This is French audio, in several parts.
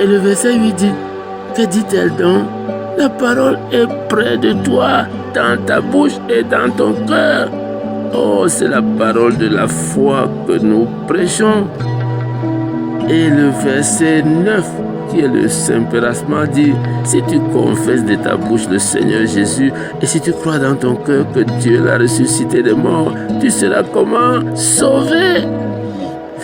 Et le verset 8 dit, que dit-elle donc? La parole est près de toi, dans ta bouche et dans ton cœur. Oh, c'est la parole de la foi que nous prêchons. Et le verset 9, qui est le Saint-Pérassement, dit, si tu confesses de ta bouche le Seigneur Jésus, et si tu crois dans ton cœur que Dieu l'a ressuscité des morts, tu seras comment? Sauvé.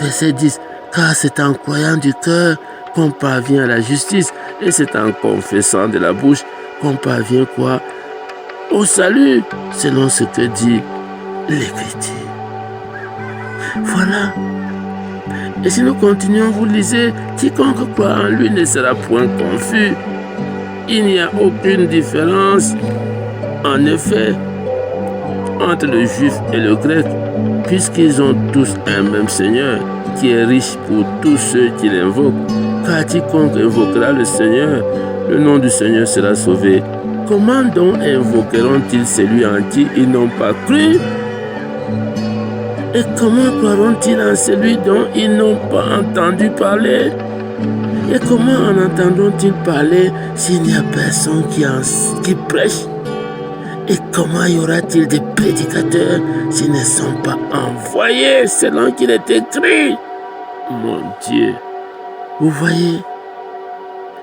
Verset 10, car c'est en croyant du cœur qu'on parvient à la justice, et c'est en confessant de la bouche qu'on parvient quoi? Au salut, selon ce que dit l'Écriture. Voilà. Et si nous continuons, vous lisez, quiconque croit en lui ne sera point confus. Il n'y a aucune différence, en effet, entre le juif et le grec, puisqu'ils ont tous un même Seigneur, qui est riche pour tous ceux qui l'invoquent. Car quiconque invoquera le Seigneur, le nom du Seigneur sera sauvé. Comment donc invoqueront-ils celui en qui ils n'ont pas cru? Et comment croiront-ils en celui dont ils n'ont pas entendu parler? Et comment en entendront-ils parler s'il n'y a personne qui prêche? Et comment y aura-t-il des prédicateurs s'ils ne sont pas envoyés selon qu'il est écrit? Mon Dieu, vous voyez,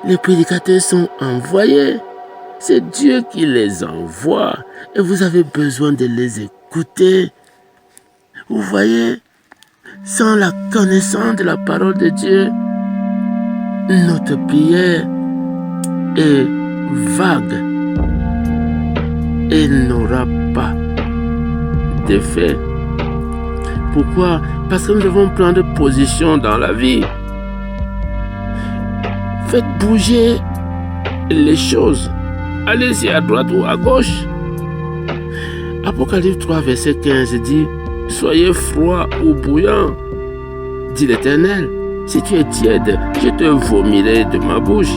les prédicateurs sont envoyés. C'est Dieu qui les envoie et vous avez besoin de les écouter. Vous voyez, sans la connaissance de la parole de Dieu, notre prière est vague et n'aura pas d'effet. Pourquoi? Parce que nous devons prendre position dans la vie. Faites bouger les choses. Allez-y à droite ou à gauche. Apocalypse 3, verset 15 dit, soyez froid ou bouillant, dit l'Éternel. Si tu es tiède, je te vomirai de ma bouche.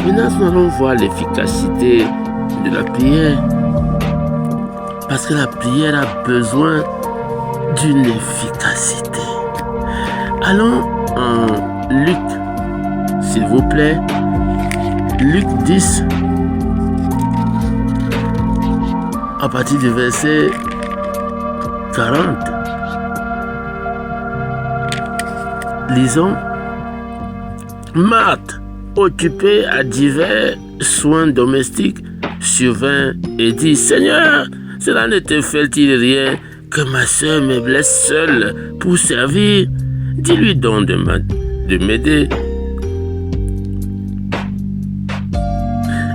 Maintenant, nous allons voir l'efficacité de la prière. Parce que la prière a besoin d'une efficacité. Allons en Luc, s'il vous plaît. Luc 10, à partir du verset 40. Lisons. Marthe, occupée à divers soins domestiques, survint et dit, Seigneur, cela ne te fait-il rien que ma sœur me laisse seule pour servir? Dis-lui donc de m'aider.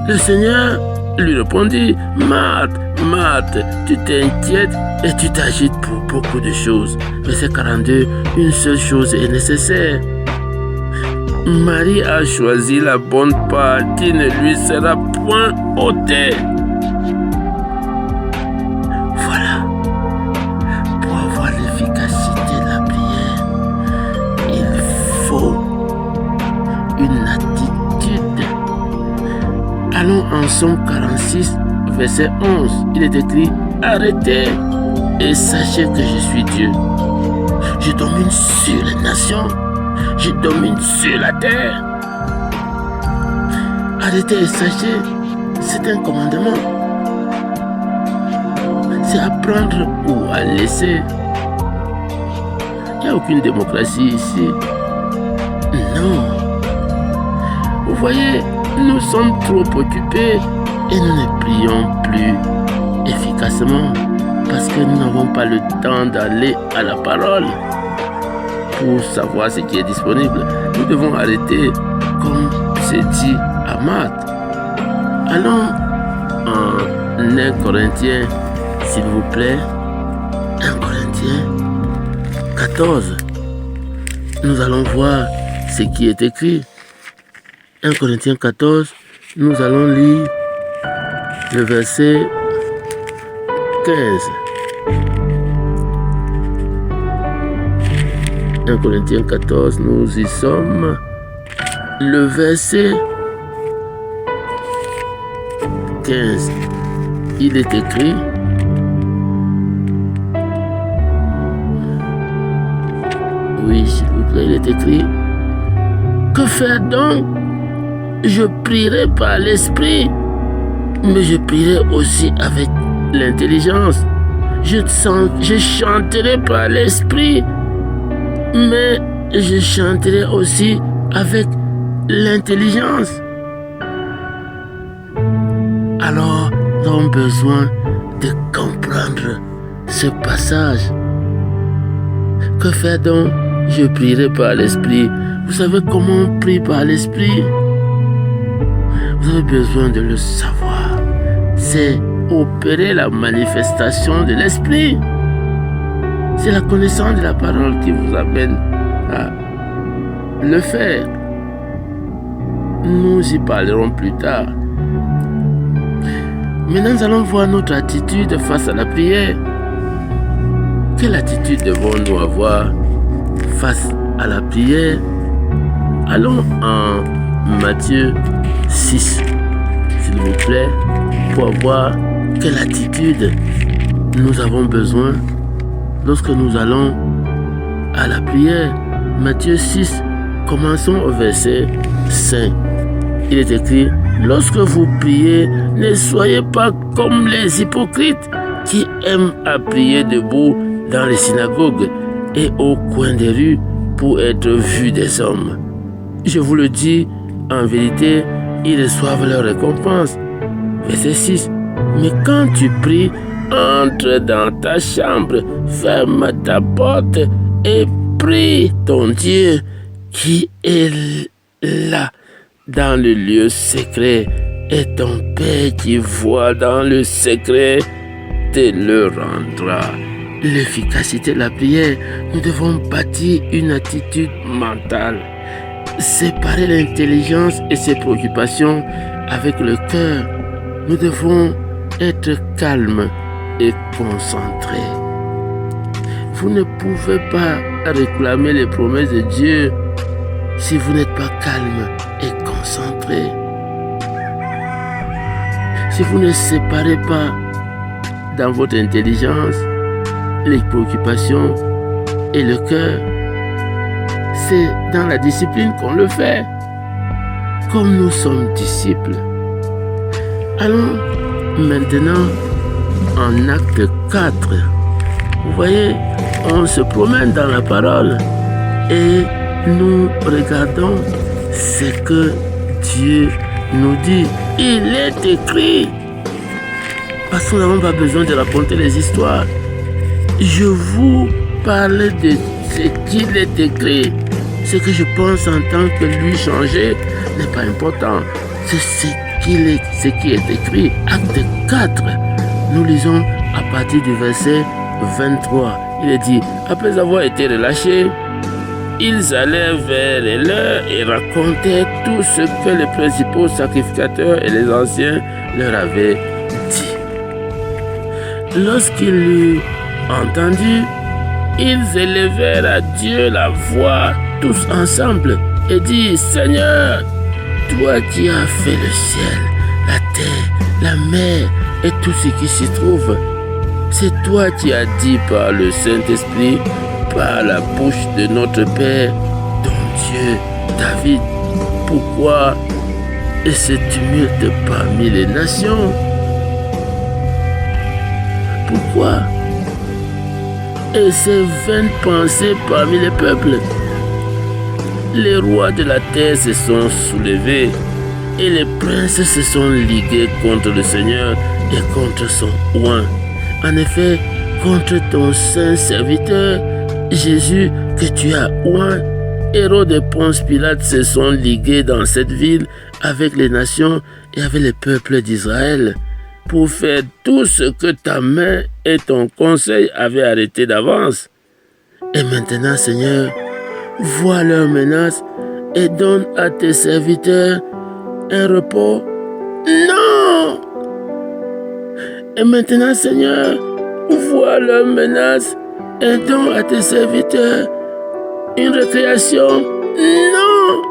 Le Seigneur lui répondit, Marthe, Marthe, tu t'inquiètes et tu t'agites pour beaucoup de choses. Verset 42, une seule chose est nécessaire. Marie a choisi la bonne part qui ne lui sera point ôtée. Voilà. Pour avoir l'efficacité de la prière, il faut une attitude. Allons en Somme 46, verset 11. Il est écrit, arrêtez et sachez que je suis Dieu. Je domine sur les nations. Je domine sur la terre. Arrêtez et sachez, c'est un commandement. C'est à prendre ou à laisser. Il n'y a aucune démocratie ici. Non. Vous voyez, nous sommes trop occupés et nous ne prions plus efficacement parce que nous n'avons pas le temps d'aller à la parole pour savoir ce qui est disponible. Nous devons arrêter, comme c'est dit à Marthe. Allons en 1 Corinthiens, s'il vous plaît. 1 Corinthiens 14. Nous allons voir ce qui est écrit. 1 Corinthiens 14, nous allons lire le verset 15. 1 Corinthiens 14, nous y sommes. Le verset 15, il est écrit. Oui, s'il vous plaît, il est écrit. Que faire donc? Je prierai par l'esprit, mais je prierai aussi avec l'intelligence. Je chanterai par l'esprit, mais je chanterai aussi avec l'intelligence. Alors, nous avons besoin de comprendre ce passage. Que faire donc? Je prierai par l'esprit. Vous savez comment on prie par l'esprit? Vous avez besoin de le savoir. C'est opérer la manifestation de l'esprit. C'est la connaissance de la parole qui vous amène à le faire. Nous y parlerons plus tard. Maintenant, nous allons voir notre attitude face à la prière. Quelle attitude devons-nous avoir face à la prière? Allons en Matthieu 6, s'il vous plaît, pour voir quelle attitude nous avons besoin lorsque nous allons à la prière. Matthieu 6, commençons au verset 5. Il est écrit: lorsque vous priez, ne soyez pas comme les hypocrites qui aiment à prier debout dans les synagogues et au coin des rues pour être vus des hommes. Je vous le dis, en vérité, ils reçoivent leur récompense. Verset 6. Mais quand tu pries, entre dans ta chambre, ferme ta porte et prie ton Dieu qui est là dans le lieu secret, et ton Père qui voit dans le secret te le rendra. L'efficacité de la prière, nous devons bâtir une attitude mentale. Séparer l'intelligence et ses préoccupations avec le cœur. Nous devons être calmes et concentrés. Vous ne pouvez pas réclamer les promesses de Dieu si vous n'êtes pas calme et concentré. Si vous ne séparez pas dans votre intelligence les préoccupations et le cœur, c'est dans la discipline qu'on le fait. Comme nous sommes disciples. Allons maintenant en acte 4. Vous voyez, on se promène dans la parole et nous regardons ce que Dieu nous dit. Il est écrit. Parce que nous n'avons pas besoin de raconter les histoires. Je vous parle de ce qu'il est écrit. Ce que je pense en tant que lui changer n'est pas important. C'est ce qui est écrit. Acte 4. Nous lisons à partir du verset 23. Il est dit: après avoir été relâchés, ils allèrent vers les leurs et racontaient tout ce que les principaux sacrificateurs et les anciens leur avaient dit. Lorsqu'ils l'eurent entendu, ils élevèrent à Dieu la voix tous ensemble et dirent: Seigneur, toi qui as fait le ciel, la terre, la mer et tout ce qui s'y trouve, c'est toi qui as dit par le Saint-Esprit, par la bouche de notre Père, ton Dieu, David. Pourquoi est ce tumulte parmi les nations? Pourquoi et ces vaines pensées parmi les peuples? Les rois de la terre se sont soulevés et les princes se sont ligués contre le Seigneur et contre son oint. En effet, contre ton saint serviteur, Jésus, que tu as oint, Hérode et Ponce Pilate se sont ligués dans cette ville avec les nations et avec les peuples d'Israël pour faire tout ce que ta main et ton conseil avaient arrêté d'avance. Et maintenant, Seigneur, vois leurs menaces et donne à tes serviteurs un repos. Non! Et maintenant, Seigneur, vois leurs menaces et donne à tes serviteurs une récréation. Non!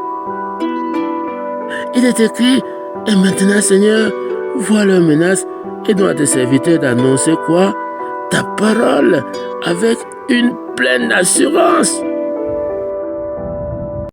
Il est écrit: et maintenant, Seigneur, vois leurs menaces et donne à tes serviteurs d'annoncer quoi? Ta parole avec une pleine assurance.